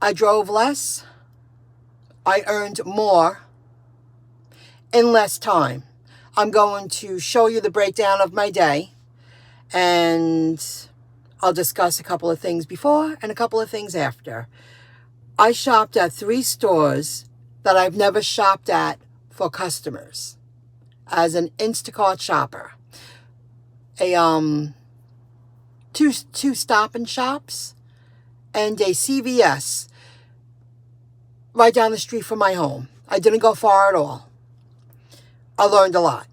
I drove less. I earned more in less time. I'm going to show you the breakdown of my day, and I'll discuss a couple of things before and a couple of things after. I shopped at 3 stores that I've never shopped at for customers as an InstaCart shopper. Two Stop and Shops and a CVS right down the street from my home. I didn't go far at all. I learned a lot.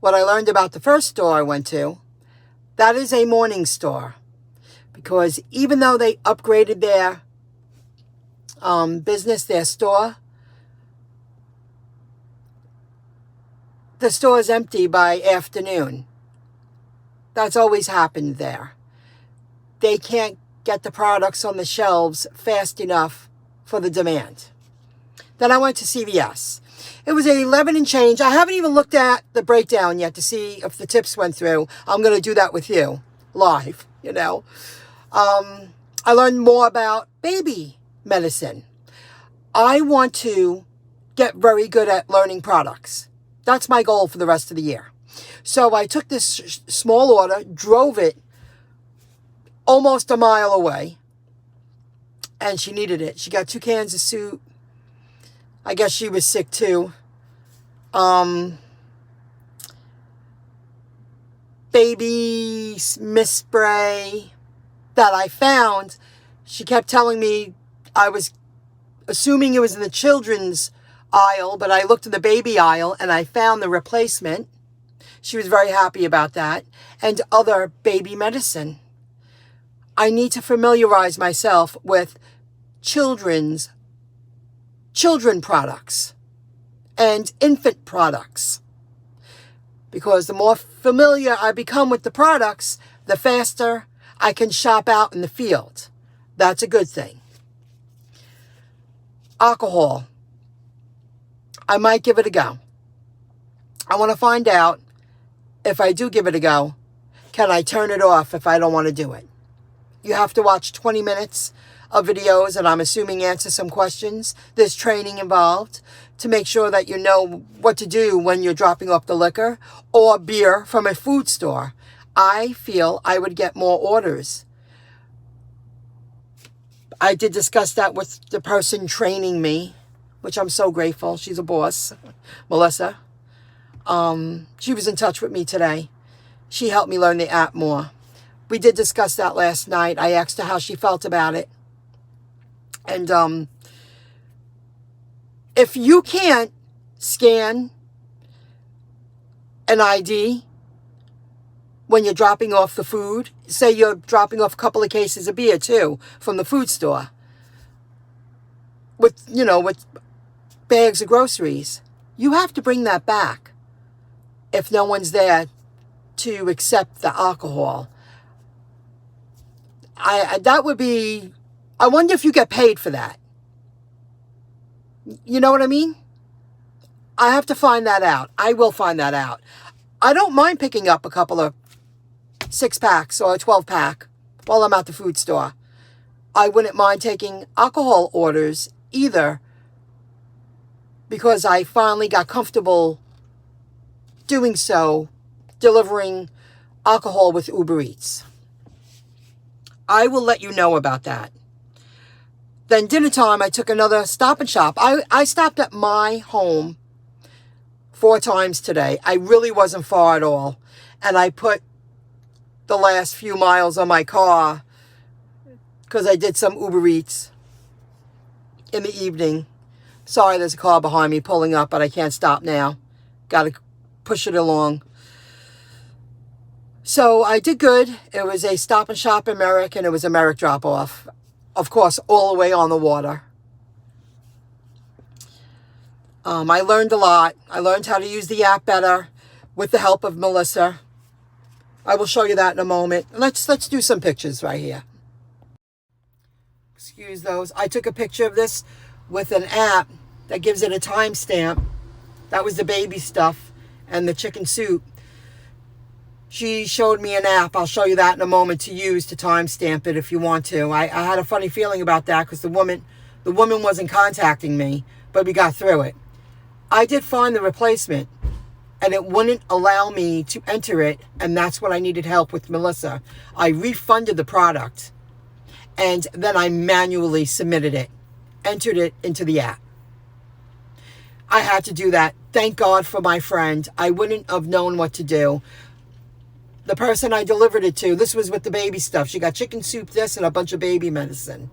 What I learned about the first store I went to, that is a morning store, because even though they upgraded their business, their store, the store is empty by afternoon. That's always happened there. They can't get the products on the shelves fast enough for the demand. Then I went to CVS. It was 11 and change. I haven't even looked at the breakdown yet to see if the tips went through. I'm going to do that with you live, I learned more about baby medicine. I want to get very good at learning products. That's my goal for the rest of the year. So I took this small order, drove it almost a mile away, and she needed it. She got 2 cans of soup. I guess she was sick too. Baby mist spray that I found. She kept telling me, I was assuming it was in the children's aisle, but I looked in the baby aisle and I found the replacement. She was very happy about that. And other baby medicine. I need to familiarize myself with children products and infant products, because the more familiar I become with the products, the faster I can shop out in the field. That's a good thing. Alcohol. I might give it a go. I want to find out, if I do give it a go, can I turn it off if I don't want to do it? You have to watch 20 minutes of videos, and I'm assuming answer some questions. There's training involved to make sure that you know what to do when you're dropping off the liquor or beer from a food store. I feel I would get more orders. I did discuss that with the person training me, which I'm so grateful. She's a boss, Melissa. She was in touch with me today. She helped me learn the app more. We did discuss that last night. I asked her how she felt about it. And if you can't scan an ID when you're dropping off the food, say you're dropping off a couple of cases of beer too from the food store, with bags of groceries, you have to bring that back if no one's there to accept the alcohol. I wonder if you get paid for that. You know what I mean? I have to find that out. I will find that out. I don't mind picking up a couple of 6-packs or a 12-pack while I'm at the food store. I wouldn't mind taking alcohol orders either, because I finally got comfortable doing so, delivering alcohol with Uber Eats. I will let you know about that. Then dinner time, I took another Stop and Shop. I stopped at my home 4 times today. I really wasn't far at all. And I put the last few miles on my car because I did some Uber Eats in the evening. Sorry, there's a car behind me pulling up, but I can't stop now. Got to push it along. So I did good. It was a Stop and Shop in Merrick, and it was a Merrick drop-off. Of course, all the way on the water. I learned a lot. I learned how to use the app better with the help of Melissa. I will show you that in a moment. Let's do some pictures right here. Excuse those. I took a picture of this with an app that gives it a timestamp. That was the baby stuff and the chicken soup. She showed me an app. I'll show you that in a moment to use to timestamp it if you want to. I had a funny feeling about that because the woman wasn't contacting me, but we got through it. I did find the replacement, and it wouldn't allow me to enter it, and that's what I needed help with, Melissa. I refunded the product, and then I manually submitted it, entered it into the app. I had to do that. Thank God for my friend. I wouldn't have known what to do. The person I delivered it to, this was with the baby stuff. She got chicken soup, this, and a bunch of baby medicine.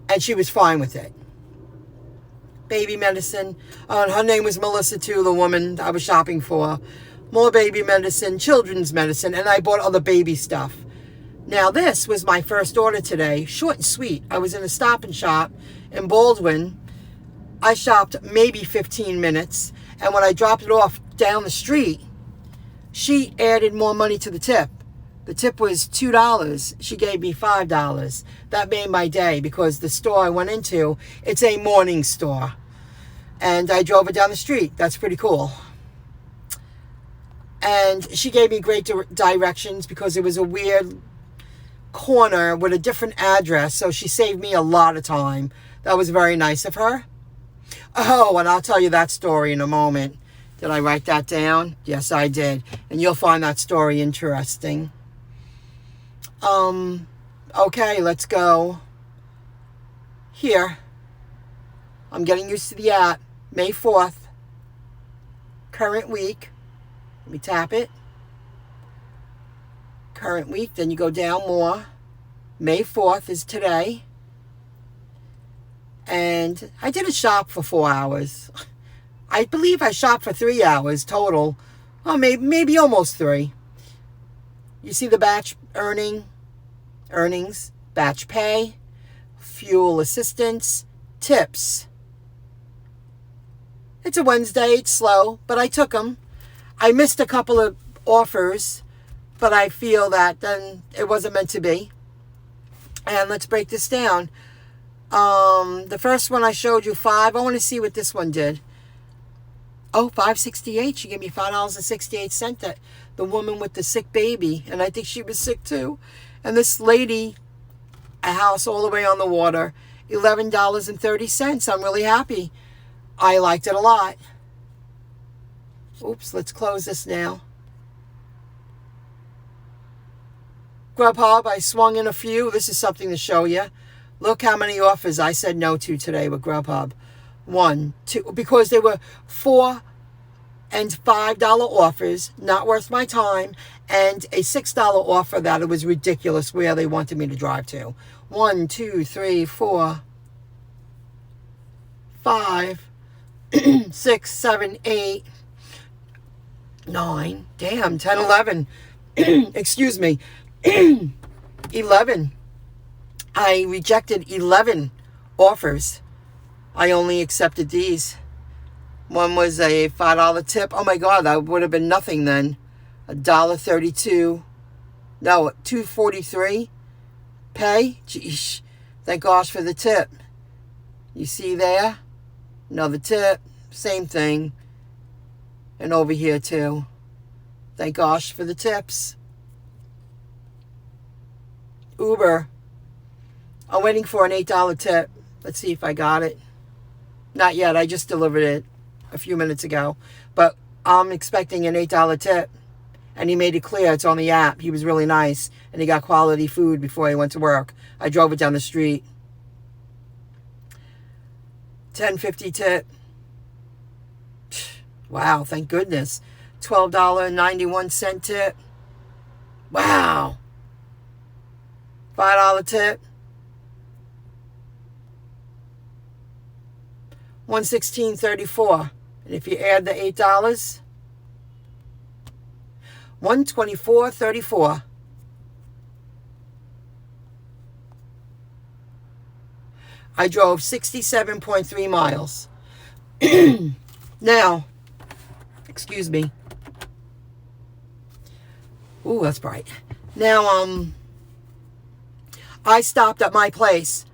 And she was fine with it. Baby medicine. Her name was Melissa too, the woman I was shopping for. More baby medicine, children's medicine, and I bought other baby stuff. Now this was my first order today. Short and sweet. I was in a Stop and Shop in Baldwin. I shopped maybe 15 minutes. And when I dropped it off down the street, she added more money to the tip. The tip was $2. She gave me $5. That made my day because the store I went into, it's a morning store. And I drove it down the street. That's pretty cool. And she gave me great directions because it was a weird corner with a different address. So she saved me a lot of time. That was very nice of her. Oh, and I'll tell you that story in a moment. Did I write that down? Yes, I did. And you'll find that story interesting. Okay, let's go here. I'm getting used to the app. May 4th. Current week. Let me tap it. Current week. Then you go down more. May 4th is today. And I did a shop for 4 hours. I believe I shopped for 3 hours total. Well, maybe almost 3. You see the batch earnings, batch pay, fuel assistance, tips. It's a Wednesday, it's slow, but I took them. I missed a couple of offers, but I feel that then it wasn't meant to be. And let's break this down. The first one I showed you, 5. I want to see what this one did. Oh, $5.68. She gave me $5.68. That the woman with the sick baby, and I think she was sick too. And this lady, a house all the way on the water, $11.30. I'm really happy. I liked it a lot. Oops, let's close this now. Grubhub, I swung in a few. This is something to show you. Look how many offers I said no to today with Grubhub. 1, 2, because they were $4 and $5 offers, not worth my time, and a $6 offer that it was ridiculous where they wanted me to drive to. 1, 2, 3, 4, 5, 6, 7, 8, 9, damn, 10, 11, excuse me, 11. I rejected 11 offers. I only accepted these. One was a $5 tip. Oh my God, that would have been nothing then. $1.32. No, $2.43. Pay. Geesh. Thank gosh for the tip. You see there? Another tip. Same thing. And over here too. Thank gosh for the tips. Uber. I'm waiting for an $8 tip. Let's see if I got it. Not yet. I just delivered it a few minutes ago. But I'm expecting an $8 tip. And he made it clear it's on the app. He was really nice. And he got quality food before he went to work. I drove it down the street. $10.50 tip. Wow, thank goodness. $12.91 tip. Wow. $5 tip. $116.34. And if you add the $8, $124.34. I drove 67.3 miles. Now, excuse me. Ooh, that's bright. Now, I stopped at my place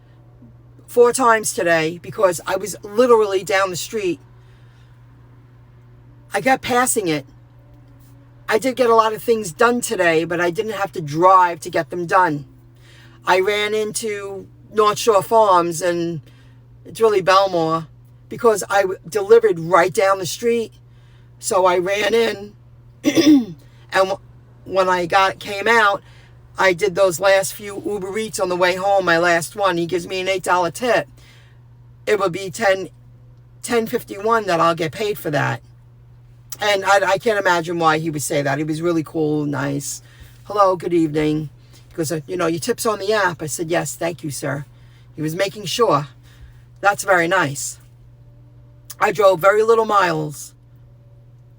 4 times today because I was literally down the street. I kept passing it, I did get a lot of things done today, but I didn't have to drive to get them done. I ran into North Shore Farms, and it's really Belmore, because I delivered right down the street. So I ran in, and when I came out, I did those last few Uber Eats on the way home, my last one. He gives me an $8 tip. It would be $10.51 that I'll get paid for that. And I can't imagine why he would say that. He was really cool, nice. Hello, good evening. He goes, your tip's on the app. I said, yes, thank you, sir. He was making sure. That's very nice. I drove very little miles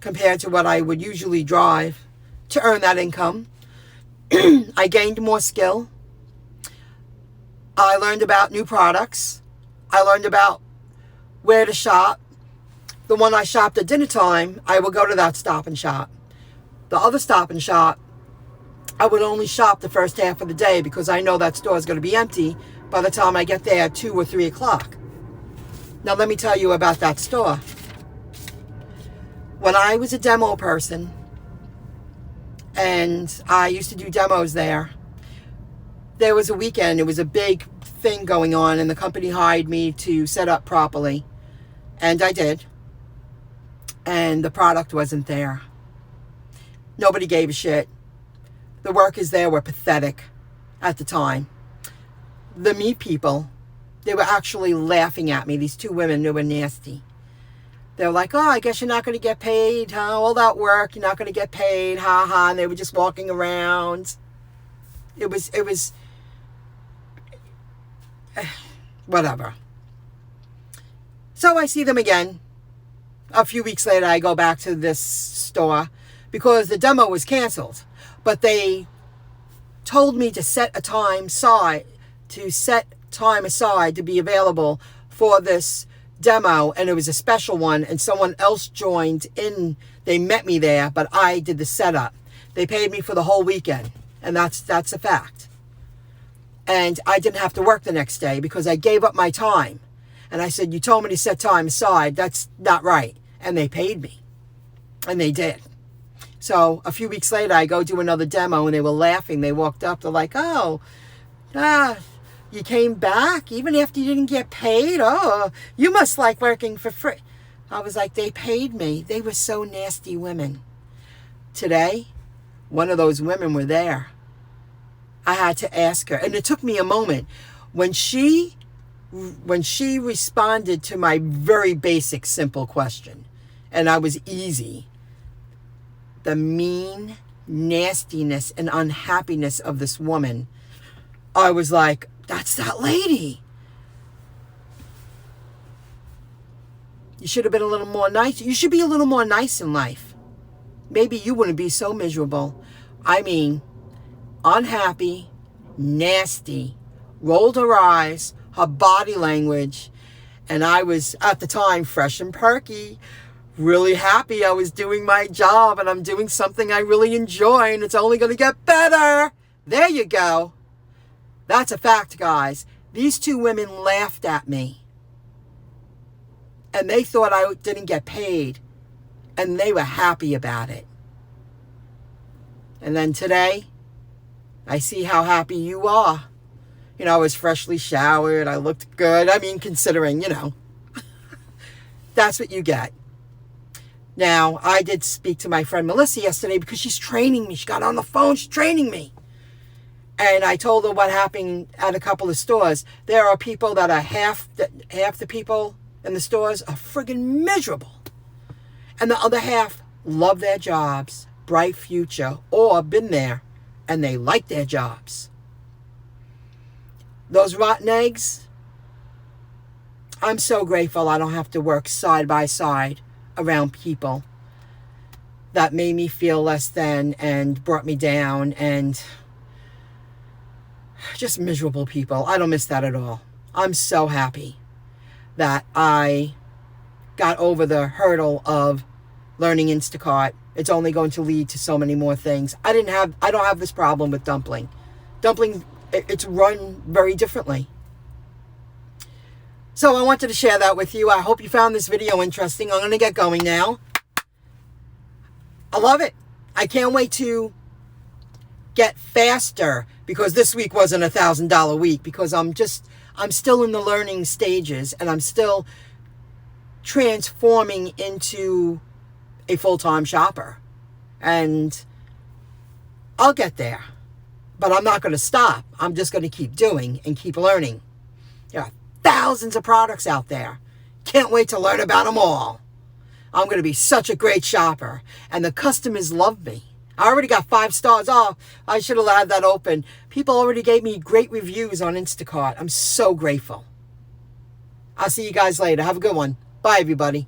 compared to what I would usually drive to earn that income. I gained more skill. I learned about new products. I learned about where to shop. The one I shopped at dinner time, I will go to that Stop and Shop. The other Stop and Shop, I would only shop the first half of the day because I know that store is going to be empty by the time I get there at 2 or 3 o'clock. Now let me tell you about that store. When I was a demo person, and I used to do demos there was a weekend, it was a big thing going on, and the company hired me to set up properly. And I did. And the product wasn't there. Nobody gave a shit. The workers there were pathetic at the time. The meat people, they were actually laughing at me. These two women, they were nasty. They were like, oh, I guess you're not going to get paid, huh? All that work, you're not going to get paid, ha ha. And they were just walking around. It was whatever. So I see them again. A few weeks later, I go back to this store because the demo was canceled. But they told me to set time aside to be available for this demo, and it was a special one, and someone else joined in. They met me there, but I did the setup. They paid me for the whole weekend, and that's a fact. And I didn't have to work the next day because I gave up my time. And I said, you told me to set time aside. That's not right. And they paid me. And they did. So a few weeks later, I go do another demo, and they were laughing. They walked up. They're like, oh, you came back even after you didn't get paid? Oh, you must like working for free. I was like, they paid me. They were so nasty women. Today, one of those women were there. I had to ask her. And it took me a moment. When she responded to my very basic, simple question, and I was easy, the mean nastiness and unhappiness of this woman, I was like, that's that lady. You should have been a little more nice. You should be a little more nice in life. Maybe you wouldn't be so miserable. I mean, unhappy, nasty, rolled her eyes, her body language, and I was, at the time, fresh and perky, really happy I was doing my job, and I'm doing something I really enjoy, and it's only going to get better. There you go. That's a fact, guys. These two women laughed at me, and they thought I didn't get paid, and they were happy about it. And then today, I see how happy you are. I was freshly showered. I looked good. I mean, considering, that's what you get. Now, I did speak to my friend Melissa yesterday because she's training me. She got on the phone. She's training me. And I told her what happened at a couple of stores. There are people that are half the people in the stores are friggin' miserable. And the other half love their jobs, bright future, or been there, and they like their jobs. Those rotten eggs, I'm so grateful I don't have to work side by side around people that made me feel less than and brought me down, and just miserable people. I don't miss that at all. I'm so happy that I got over the hurdle of learning InstaCart. It's only going to lead to so many more things. I don't have this problem with dumpling. Dumpling, it's run very differently. So I wanted to share that with you. I hope you found this video interesting. I'm going to get going now. I love it. I can't wait to get faster, because this week wasn't $1,000 week, because I'm still in the learning stages, and I'm still transforming into a full-time shopper. And I'll get there, but I'm not going to stop. I'm just going to keep doing and keep learning. There are thousands of products out there. Can't wait to learn about them all. I'm going to be such a great shopper, and the customers love me. I already got 5 stars. Oh, I should have had that open. People already gave me great reviews on Instacart. I'm so grateful. I'll see you guys later. Have a good one. Bye, everybody.